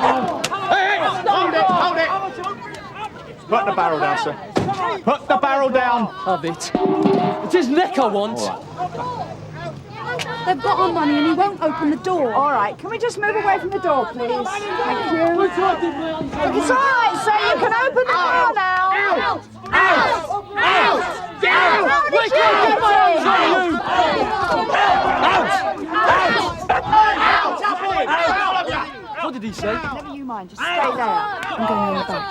Hey! Hold it! Put the barrel down, sir. Put the barrel down. Have it. It's his neck I want. They've got our money and he won't open the door. All right, can we just move away from the door, please? Thank you. It's all right, sir. You can open the door now. Out! Down! How did you get my hands on you? What did he say? Never you mind, just stay there. I'm going in the back.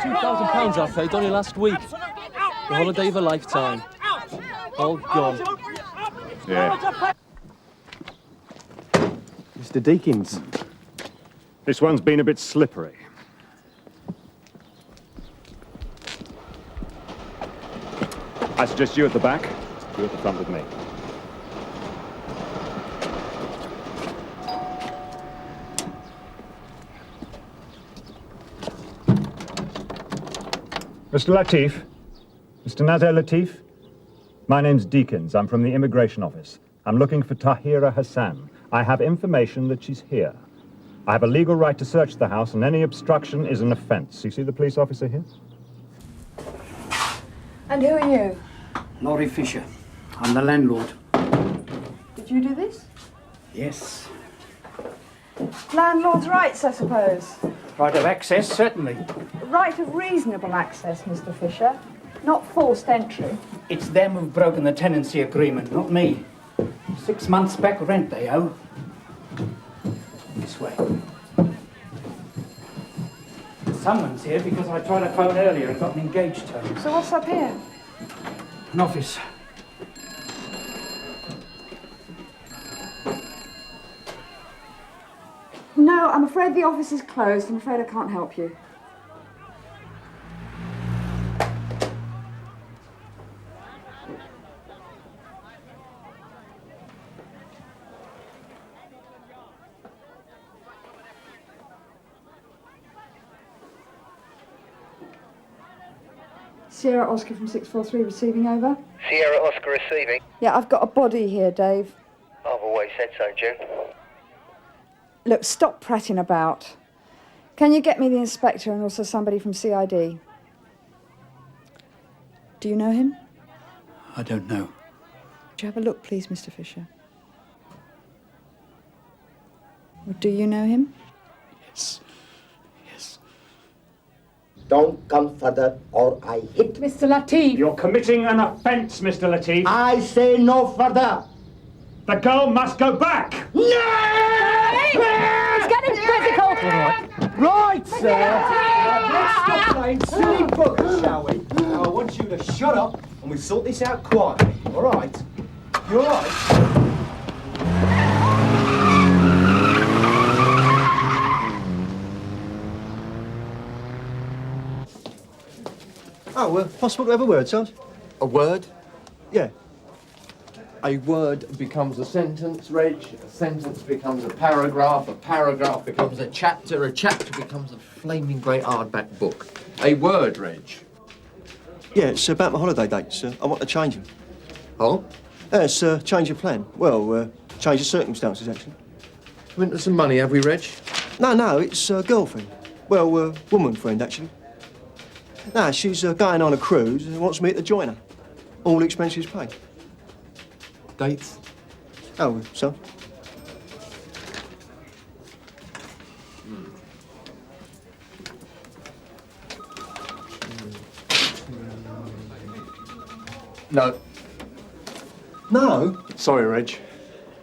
£2,000 I paid only last week. The holiday of a lifetime. All gone. Yeah. Mr. Deakins. This one's been a bit slippery. I suggest you at the back, you at the front with me. Mr. Latif, Mr. Nazir Latif, my name's Deakins. I'm from the Immigration Office. I'm looking for Tahira Hassan. I have information that she's here. I have a legal right to search the house, and any obstruction is an offence. You see the police officer here? And who are you? Laurie Fisher. I'm the landlord. Did you do this? Yes. Landlord's rights, I suppose. Right of access, certainly. Right of reasonable access, Mr. Fisher. Not forced entry. It's them who've broken the tenancy agreement, not me. 6 months back rent they owe. This way. Someone's here because I tried to phone earlier and got an engaged tone. So what's up here? An office. No, I'm afraid the office is closed. I'm afraid I can't help you. Sierra Oscar from 643 receiving over. Sierra Oscar receiving. Yeah, I've got a body here, Dave. I've always said so, June. Look, stop prattling about. Can you get me the inspector and also somebody from CID? Do you know him? I don't know. Would you have a look, please, Mr. Fisher? Well, do you know him? Yes. Yes. Don't come further or I hit. Mr. Latif! You're committing an offence, Mr. Latif. I say no further. The girl must go back. No! It's getting physical! Right, sir. Let's stop playing silly buggers, shall we? Now, I want you to shut up and we sort this out quietly, all right? You all right? Oh, possible to have a word, Sarge? A word? Yeah. A word becomes a sentence, Reg. A sentence becomes a paragraph becomes a chapter becomes a flaming great hardback book. A word, Reg. Yeah, it's about my holiday dates. I want to change them. Oh? It's change of plan. Well, change of circumstances, actually. We're into some money, have we, Reg? No, it's a girlfriend. Well, woman friend, actually. No, she's going on a cruise and wants me to join her. All expenses paid. Dates? Oh, so? No. No? Sorry, Reg.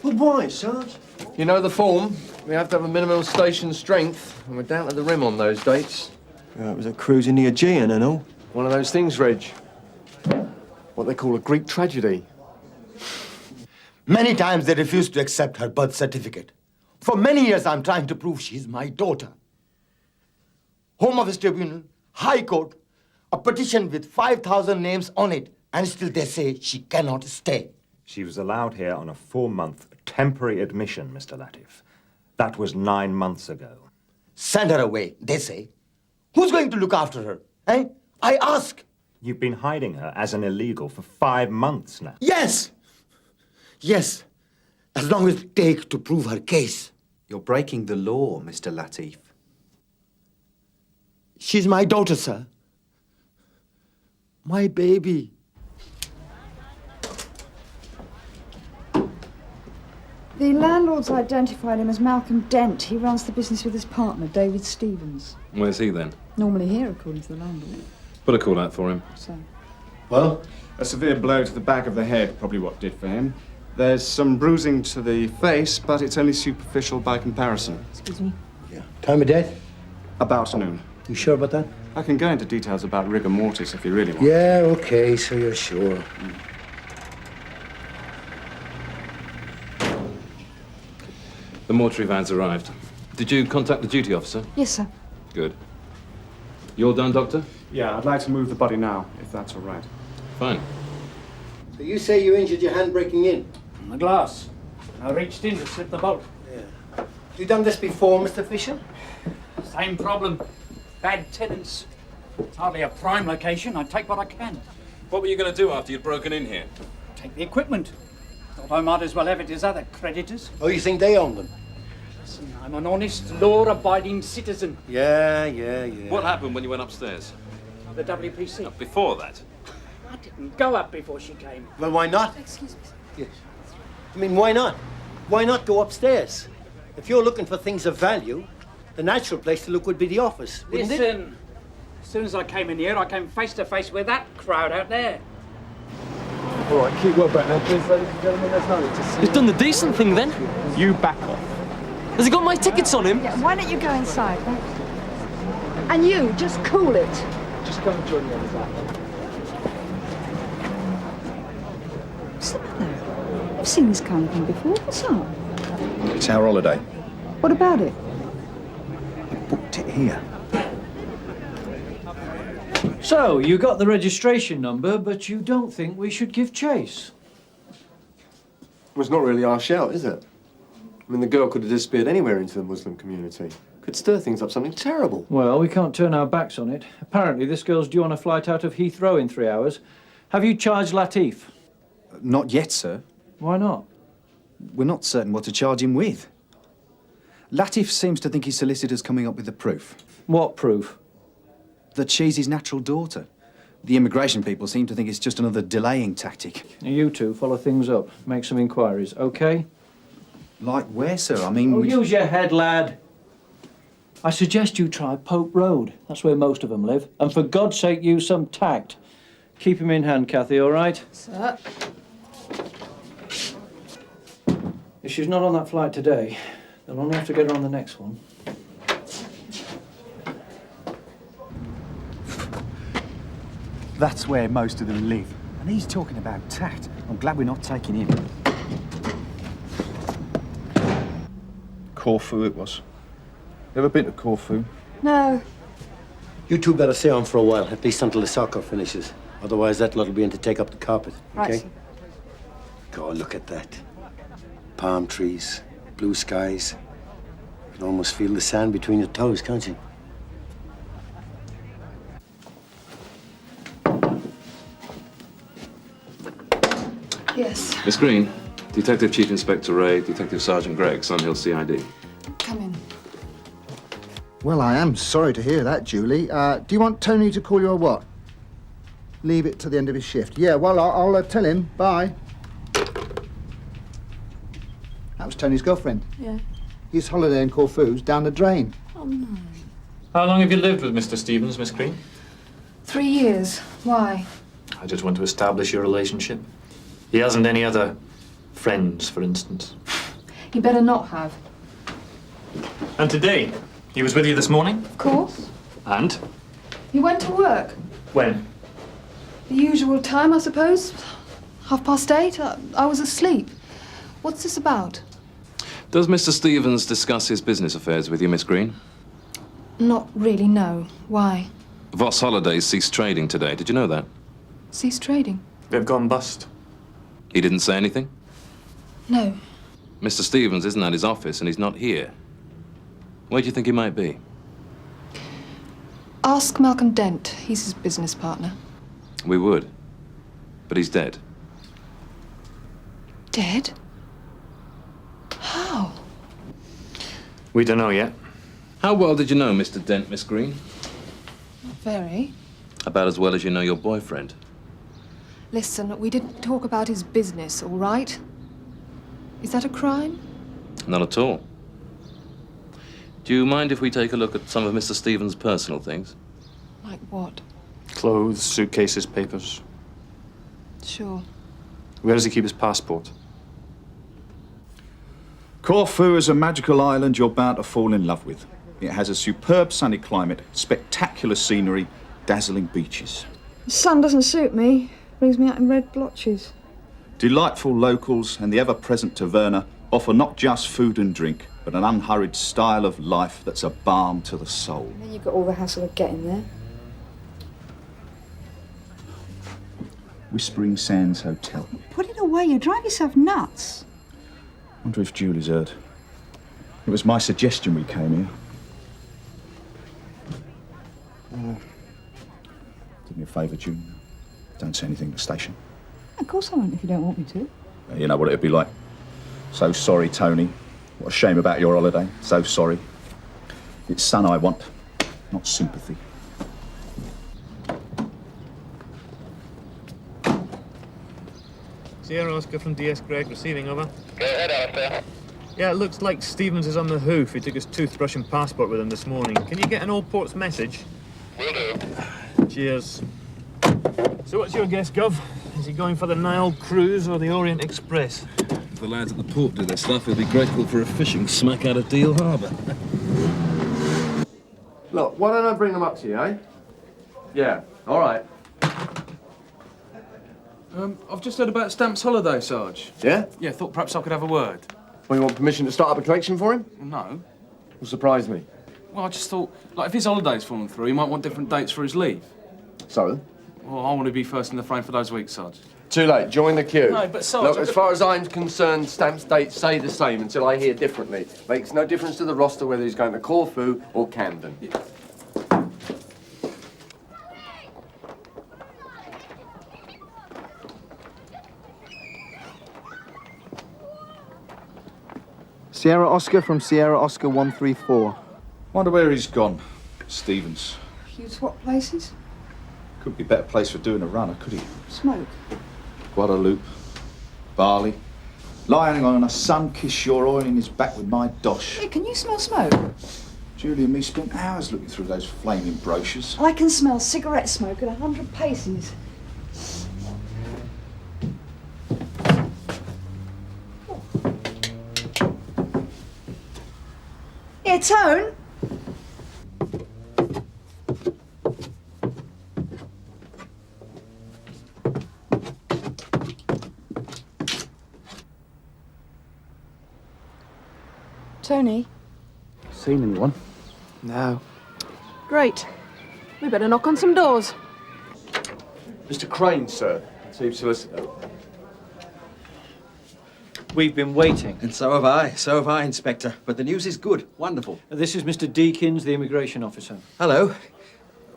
Well, why, Sarge? You know the form. We have to have a minimum station strength, and we're down to the rim on those dates. It was a cruise in the Aegean and all. One of those things, Reg. What they call a Greek tragedy. Many times they refuse to accept her birth certificate. For many years I'm trying to prove she's my daughter. Home Office Tribunal, High Court, a petition with 5,000 names on it, and still they say she cannot stay. She was allowed here on a 4-month temporary admission, Mr. Latif. That was 9 months ago. Send her away, they say. Who's going to look after her, eh? I ask. You've been hiding her as an illegal for 5 months now. Yes! Yes, as long as it takes to prove her case. You're breaking the law, Mr. Latif. She's my daughter, sir. My baby. The landlord's identified him as Malcolm Dent. He runs the business with his partner, David Stevens. Where's he then? Normally here, according to the landlord. Put a call out for him. So, Well, a severe blow to the back of the head, probably what did for him. There's some bruising to the face, but it's only superficial by comparison. excuse me. Yeah. Time of death? About noon. You sure about that? I can go into details about rigor mortis if you really want. Yeah, okay, so you're sure. The mortuary van's arrived. Did you contact the duty officer? Yes, sir. Good. You all done, Doctor? Yeah, I'd like to move the body now, if that's all right. Fine. So you say you injured your hand breaking in? On the glass. I reached in to slip the bolt. Yeah. You done this before, Mr. Fisher? Same problem. Bad tenants. It's hardly a prime location. I take what I can. What were you going to do after you'd broken in here? Take the equipment. Thought I might as well have it as other creditors. Oh, you think they own them? Listen, I'm an honest, law-abiding citizen. Yeah. What happened when you went upstairs? The WPC. Before that? I didn't go up before she came. Well, why not? Excuse me, sir. Yes. I mean, why not? Why not go upstairs? If you're looking for things of value, the natural place to look would be the office, wouldn't it? Listen, as soon as I came in here, I came face to face with that crowd out there. All right, keep well back now, please, ladies and gentlemen. There's no need to see. He's done the decent thing then. You back off. Has he got my tickets on him? Yeah, why don't you go inside, right? And you, just cool it. Just come and join me on the back. What's the matter? I've seen this kind of thing before. What's up? It's our holiday. What about it? Booked it here. So, you got the registration number, but you don't think we should give chase? Well, it's not really our shout, is it? I mean, the girl could have disappeared anywhere into the Muslim community. Could stir things up something terrible. Well, we can't turn our backs on it. Apparently, this girl's due on a flight out of Heathrow in 3 hours. Have you charged Latif? Not yet, sir. Why not? We're not certain what to charge him with. Latif seems to think his solicitor's coming up with the proof. What proof? That she's his natural daughter. The immigration people seem to think it's just another delaying tactic. Now, you two follow things up. Make some inquiries, OK? Like where, sir? I mean... Oh, use your head, lad. I suggest you try Pope Road. That's where most of them live. And for God's sake, use some tact. Keep him in hand, Kathy, all right? Sir. If she's not on that flight today, they'll only have to get her on the next one. That's where most of them live. And he's talking about tact. I'm glad we're not taking him. Corfu it was. You ever been to Corfu? No. You two better stay on for a while, at least until the soccer finishes. Otherwise, that lot'll be in to take up the carpet, Right, okay? sir. God, look at that. Palm trees, blue skies. You can almost feel the sand between your toes, can't you? Yes. Miss Green, Detective Chief Inspector Ray, Detective Sergeant Gregg, Sunhill CID. Come in. Well, I am sorry to hear that, Julie. Do you want Tony to call you or what? Leave it to the end of his shift. Yeah, well, I'll tell him. Bye. That was Tony's girlfriend. Yeah. His holiday in Corfu's down the drain. Oh, no. How long have you lived with Mr. Stevens, Miss Green? 3 years. Why? I just want to establish your relationship. He hasn't any other friends, for instance. He better not have. And today? He was with you this morning? Of course. And? He went to work. When? The usual time, I suppose. 8:30. I was asleep. What's this about? Does Mr. Stevens discuss his business affairs with you, Miss Green? Not really, no. Why? Voss Holidays ceased trading today. Did you know that? Cease trading? They've gone bust. He didn't say anything? No. Mr. Stevens isn't at his office and he's not here. Where do you think he might be? Ask Malcolm Dent. He's his business partner. We would. But he's dead. Dead? How? We don't know yet. How well did you know Mr. Dent, Miss Green? Very. About as well as you know your boyfriend. Listen, we didn't talk about his business, all right? Is that a crime? Not at all. Do you mind if we take a look at some of Mr. Stevens' personal things? Like what? Clothes, suitcases, papers. Sure. Where does he keep his passport? Corfu is a magical island you're bound to fall in love with. It has a superb sunny climate, spectacular scenery, dazzling beaches. The sun doesn't suit me. Brings me out in red blotches. Delightful locals and the ever-present taverna offer not just food and drink, but an unhurried style of life that's a balm to the soul. And then you've got all the hassle of getting there. Whispering Sands Hotel. Put it away, you drive yourself nuts. Wonder if Julie's heard. It was my suggestion we came here. Do me a favour, June. Don't say anything at the station. Of course I won't if you don't want me to. You know what it'd be like. So sorry, Tony. What a shame about your holiday. So sorry. It's sun I want, not sympathy. Sierra Oscar from DS Greg, receiving, over. Go ahead, Alistair. Yeah, it looks like Stevens is on the hoof. He took his toothbrush and passport with him this morning. Can you get an Old Port's message? Will do. Cheers. So what's your guess, Gov? Is he going for the Nile cruise or the Orient Express? If the lads at the port do their stuff, he'll be grateful for a fishing smack out of Deal Harbour. Look, why don't I bring them up to you, eh? Yeah, all right. I've just heard about Stamp's holiday, Sarge. Yeah? Yeah, thought perhaps I could have a word. Well, you want permission to start up a collection for him? Well, no. Will surprise me. Well, I just thought, like, if his holiday's fallen through, he might want different dates for his leave. So? Well, I want to be first in the frame for those weeks, Sarge. Too late. Join the queue. No, but Sarge... Look, as far as I'm concerned, Stamp's dates stay the same until I hear differently. Makes no difference to the roster whether he's going to Corfu or Camden. Yeah. Sierra Oscar from Sierra Oscar 134. Wonder where he's gone, Stevens. You swap places? Could be a better place for doing a runner, could he? Smoke. Guadalupe, Bali, lying on a sun-kissed shore, oiling his back with my dosh. Hey, can you smell smoke? Julie and me spent hours looking through those flaming brochures. I can smell cigarette smoke at 100 paces. Here, Tone. Tony? Seen anyone? No. Great. We better knock on some doors. Mr. Crane, sir. Chief Solicitor. We've been waiting. And so have I, Inspector. But the news is good. Wonderful. This is Mr. Deakins, the immigration officer. Hello.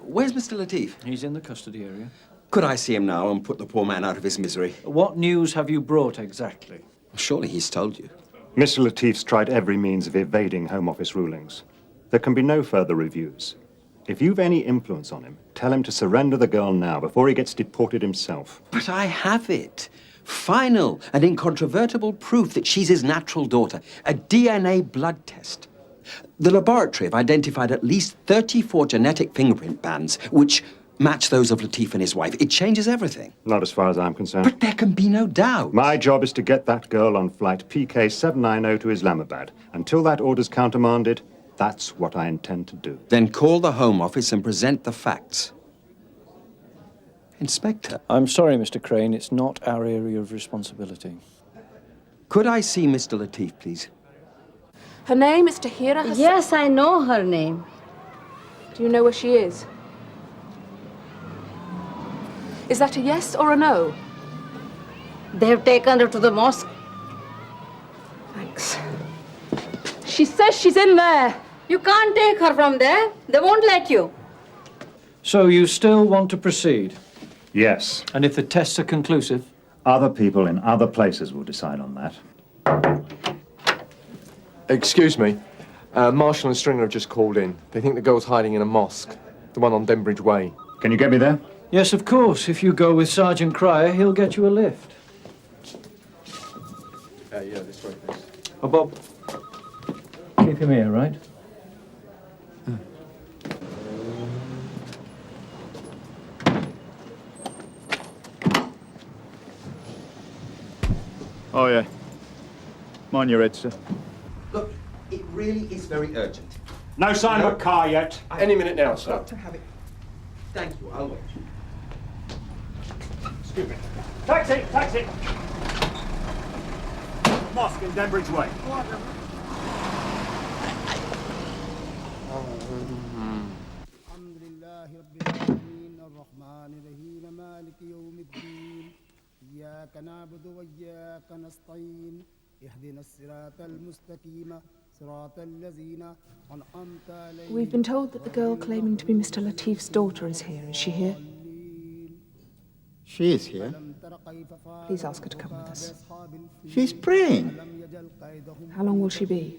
Where's Mr. Latif? He's in the custody area. Could I see him now and put the poor man out of his misery? What news have you brought exactly? Surely he's told you. Mr. Latif's tried every means of evading Home Office rulings. There can be no further reviews. If you've any influence on him, tell him to surrender the girl now before he gets deported himself. But I have it. Final and incontrovertible proof that she's his natural daughter. A DNA blood test. The laboratory have identified at least 34 genetic fingerprint bands, which match those of Latif and his wife. It changes everything. Not as far as I'm concerned. But there can be no doubt. My job is to get that girl on flight PK790 to Islamabad. Until that order's countermanded, that's what I intend to do. Then call the Home Office and present the facts. Inspector. I'm sorry, Mr. Crane. It's not our area of responsibility. Could I see Mr. Latif, please? Her name is Tahira Hassan. Yes, I know her name. Do you know where she is? Is that a yes or a no? They have taken her to the mosque. Thanks. She says she's in there. You can't take her from there. They won't let you. So you still want to proceed? Yes. And if the tests are conclusive? Other people in other places will decide on that. Excuse me. Marshall and Stringer have just called in. They think the girl's hiding in a mosque, the one on Denbridge Way. Can you get me there? Yes, of course. If you go with Sergeant Cryer, he'll get you a lift. Yeah, this way, please. Oh, Bob. Keep him here, right? Oh, yeah. Mind your head, sir. Look, it really is very urgent. No sign of a car yet. Any minute now, sir. To have it. Thank you, I'll wait. Excuse me. Taxi! Taxi! Mosque in Denbridge Way. إياك نعبد وإياك نستعين اهدنا الصراط المستقيم صراط الذين أنعمت عليهم. We've been told that the girl claiming to be Mr. Latif's daughter is here. Is she here? She is here. Please ask her to come with us. She's praying. How long will she be?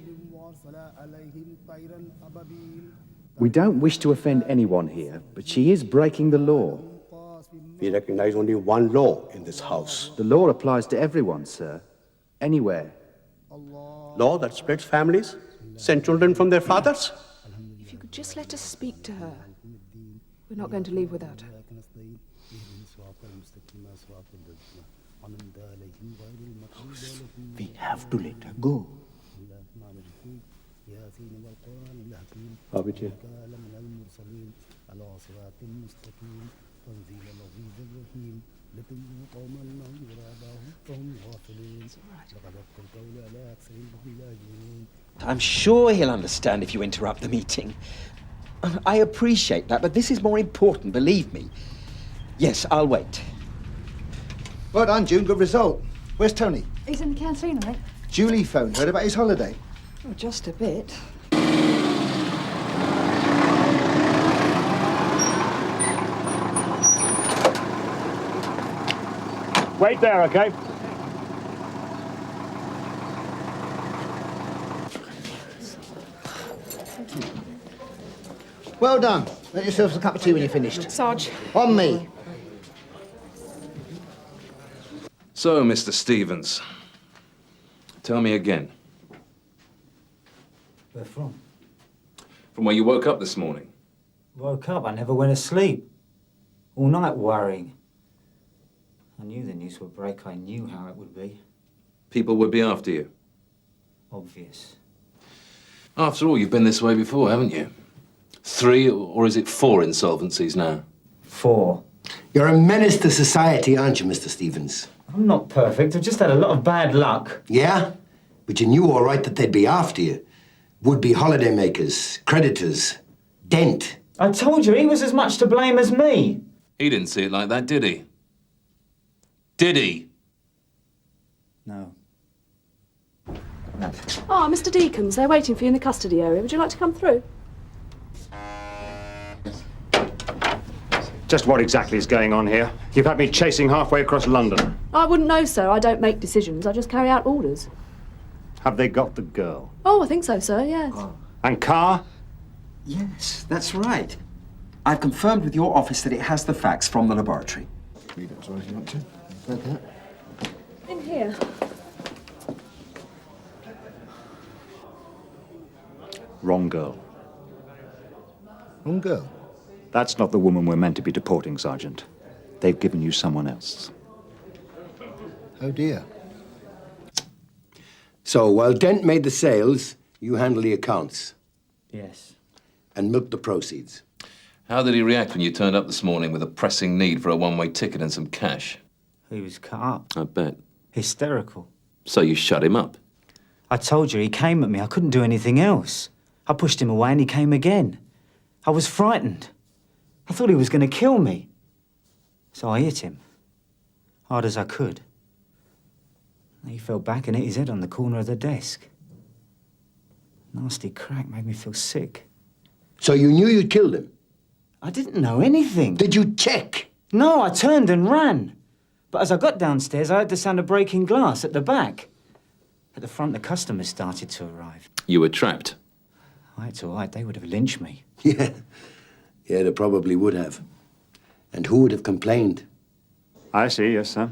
We don't wish to offend anyone here, but she is breaking the law. We recognize only one law in this house. The law applies to everyone, sir. Anywhere. Law that splits families, sends children from their fathers. If you could just let us speak to her. We're not going to leave without her. We have to let her go. Abhijit. I'm sure he'll understand if you interrupt the meeting. I appreciate that, but this is more important, believe me. Yes, I'll wait. Well done, June. Good result. Where's Tony? He's in the canteen, I think. Julie phoned. Heard about his holiday? Oh, just a bit. Wait there, okay? Well done. Make yourselves a cup of tea when you're finished. Sarge. On me. So, Mr. Stevens, tell me again. Where from? From where you woke up this morning. Woke up, I never went to sleep. All night worrying. I knew the news would break, I knew how it would be. People would be after you. Obvious. After all, you've been this way before, haven't you? 3, or is it 4 insolvencies now? 4. You're a menace to society, aren't you, Mr. Stevens? I'm not perfect, I've just had a lot of bad luck. Yeah? But you knew all right that they'd be after you. Would-be holidaymakers, creditors, Dent. I told you, he was as much to blame as me. He didn't see it like that, did he? Did he? No. Oh, Mr. Deacons, they're waiting for you in the custody area. Would you like to come through? Just what exactly is going on here? You've had me chasing halfway across London. I wouldn't know, sir. I don't make decisions. I just carry out orders. Have they got the girl? Oh, I think so, sir, yes. And Carr? Yes, that's right. I've confirmed with your office that it has the facts from the laboratory. Meadows, if you want to. Okay. In here. Wrong girl. Wrong girl? That's not the woman we're meant to be deporting, Sergeant. They've given you someone else. Oh, dear. So, while Dent made the sales, you handle the accounts. Yes. And milk the proceeds. How did he react when you turned up this morning with a pressing need for a one-way ticket and some cash? He was cut up. I bet. Hysterical. So you shut him up? I told you, he came at me. I couldn't do anything else. I pushed him away and he came again. I was frightened. I thought he was going to kill me. So I hit him. Hard as I could. He fell back and hit his head on the corner of the desk. Nasty crack made me feel sick. So you knew you'd killed him? I didn't know anything. Did you check? No, I turned and ran. But as I got downstairs, I heard the sound of breaking glass at the back. At the front, the customers started to arrive. You were trapped. Oh, it's all right. They would have lynched me. Yeah. Yeah, they probably would have. And who would have complained? I see, yes, sir.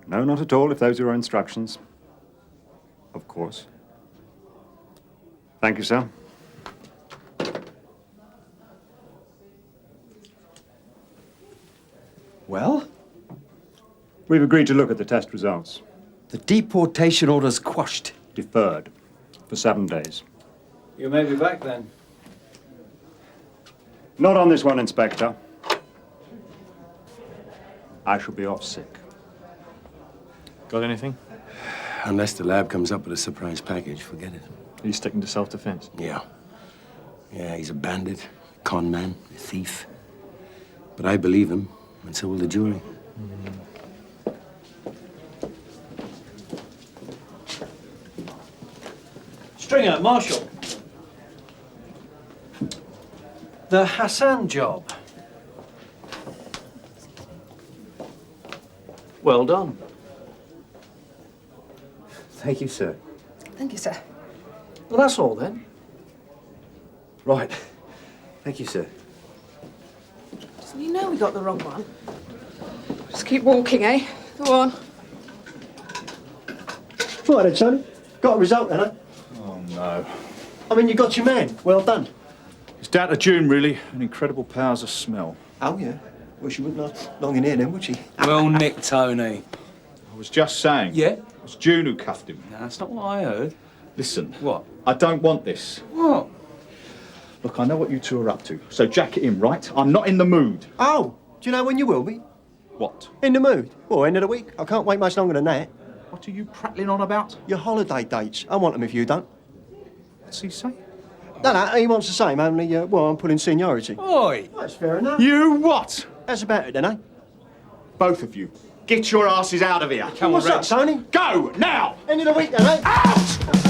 No, not at all, if those are your instructions. Of course. Thank you, sir. Well? We've agreed to look at the test results. The deportation order's quashed. Deferred for 7 days. You may be back then. Not on this one, Inspector. I shall be off sick. Got anything? Unless the lab comes up with a surprise package, forget it. He's sticking to self-defense. Yeah. Yeah, he's a bandit, con man, a thief. But I believe him, and so will the jury. Stringer, Marshal. The Hassan job. Well done. Thank you, sir. Thank you, sir. Well, that's all then. Right. Thank you, sir. You know we got the wrong one. Just keep walking, eh? Go on. Right then, Tony. Got a result then, eh? Oh, no. I mean, you got your man. Well done. It's down to June, really, and incredible powers of smell. Oh, yeah. Well, she wouldn't last long in here then, would she? Well, Nick, Tony. I was just saying. Yeah? It was June who cuffed him. No, that's not what I heard. Listen. What? I don't want this. What? Look, I know what you two are up to, so jack it in, right? I'm not in the mood. Oh, do you know when you will be? What? In the mood. Well, end of the week. I can't wait much longer than that. What are you prattling on about? Your holiday dates. I want them if you don't. What's he say? No, he wants the same, only, well, I'm putting seniority. Oi! That's fair enough. You what? That's about it then, eh? Both of you. Get your asses out of here. What's up, Tony? Go, now! End of the week then, eh? Out!